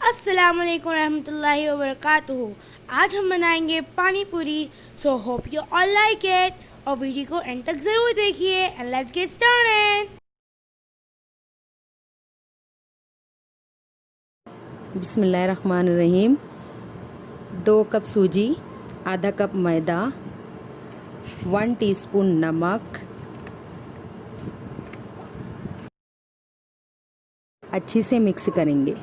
अस्सलाम वालेकुम रहमतुल्लाहि व बरकातुहू। आज हम बनाएंगे पानी पूरी। So hope you all like it और वीडियो को एंड तक ज़रूर देखिए एंड लेट्स गेट स्टार्टेड। बिस्मिल्लाहिर्रहमानिर्रहीम। 2 कप सूजी, आधा कप मैदा, 1 टीस्पून नमक, अच्छी से मिक्स करेंगे।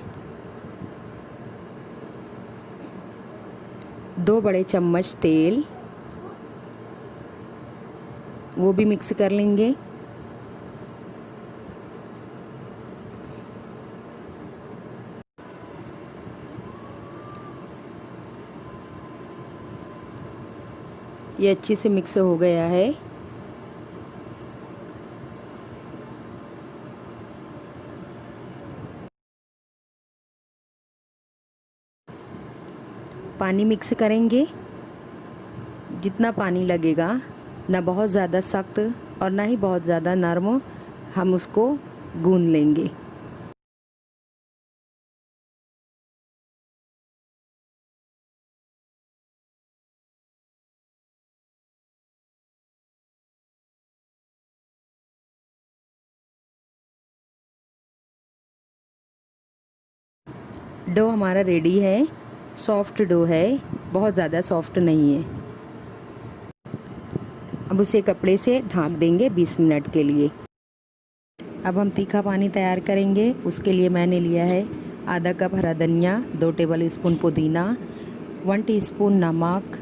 2 बड़े चम्मच तेल, वो भी मिक्स कर लेंगे। ये अच्छी से मिक्स हो गया है। पानी मिक्स करेंगे, जितना पानी लगेगा, ना बहुत ज़्यादा सख्त और ना ही बहुत ज़्यादा नरम, हम उसको गूंद लेंगे। डो हमारा रेडी है। सॉफ्ट डो है, बहुत ज़्यादा सॉफ्ट नहीं है। अब उसे कपड़े से ढक देंगे 20 मिनट के लिए। अब हम तीखा पानी तैयार करेंगे। उसके लिए मैंने लिया है आधा कप हरा धनिया, 2 टेबल स्पून पुदीना, 1 टीस्पून नमक,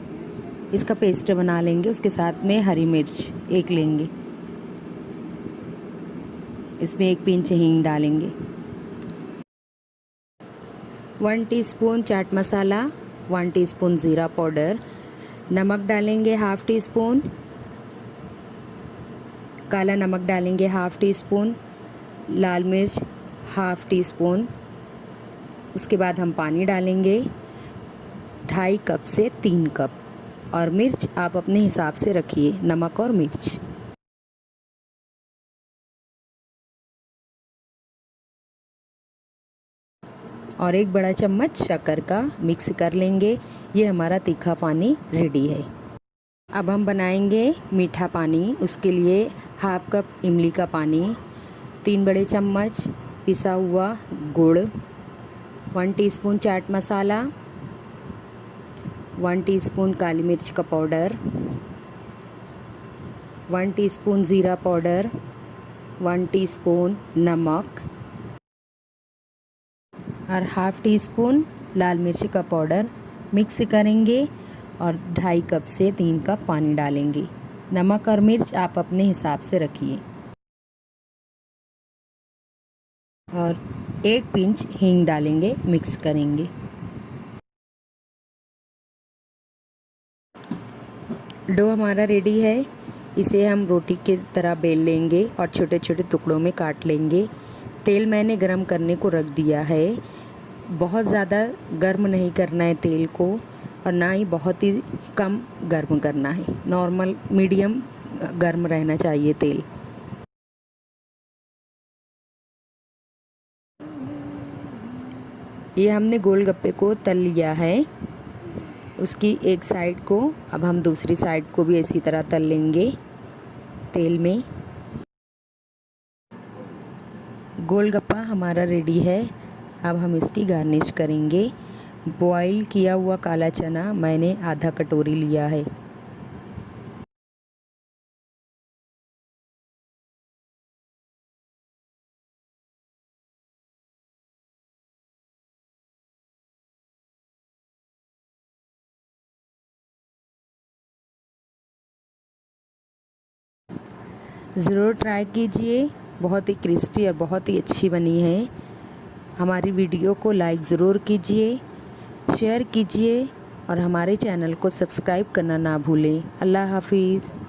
इसका पेस्ट बना लेंगे। उसके साथ में हरी मिर्च 1 लेंगे। इसमें 1 पिंच हींग डालेंगे। 1 टीस्पून चाट मसाला, 1 टीस्पून ज़ीरा पाउडर, नमक डालेंगे हाफ़ टी स्पून, काला नमक डालेंगे हाफ़ टी स्पून, लाल मिर्च हाफ़ टी स्पून। उसके बाद हम पानी डालेंगे 2.5 कप से 3 कप, और मिर्च आप अपने हिसाब से रखिए, नमक और मिर्च। और 1 बड़ा चम्मच शक्कर का मिक्स कर लेंगे। ये हमारा तीखा पानी रेडी है। अब हम बनाएंगे मीठा पानी। उसके लिए हाफ़ कप इमली का पानी, 3 बड़े चम्मच पिसा हुआ गुड़, 1 टीस्पून चाट मसाला, 1 टीस्पून काली मिर्च का पाउडर, 1 टीस्पून ज़ीरा पाउडर, 1 टीस्पून नमक और हाफ़ टी स्पून लाल मिर्च का पाउडर मिक्स करेंगे और 2.5 कप से 3 कप पानी डालेंगे। नमक और मिर्च आप अपने हिसाब से रखिए। और 1 पिंच हींग डालेंगे, मिक्स करेंगे। डो हमारा रेडी है। इसे हम रोटी की तरह बेल लेंगे और छोटे छोटे टुकड़ों में काट लेंगे। तेल मैंने गरम करने को रख दिया है। बहुत ज़्यादा गर्म नहीं करना है तेल को, और ना ही बहुत ही कम गर्म करना है। नॉर्मल मीडियम गर्म रहना चाहिए तेल। ये हमने गोलगप्पे को तल लिया है। उसकी एक साइड को अब हम दूसरी साइड को भी इसी तरह तल लेंगे तेल में। गोलगप्पा हमारा रेडी है। अब हम इसकी गार्निश करेंगे। बॉईल किया हुआ काला चना मैंने आधा कटोरी लिया है। ज़रूर ट्राई कीजिए, बहुत ही क्रिस्पी और बहुत ही अच्छी बनी है। हमारी वीडियो को लाइक ज़रूर कीजिए, शेयर कीजिए और हमारे चैनल को सब्सक्राइब करना ना भूलें। अल्लाह हाफिज़।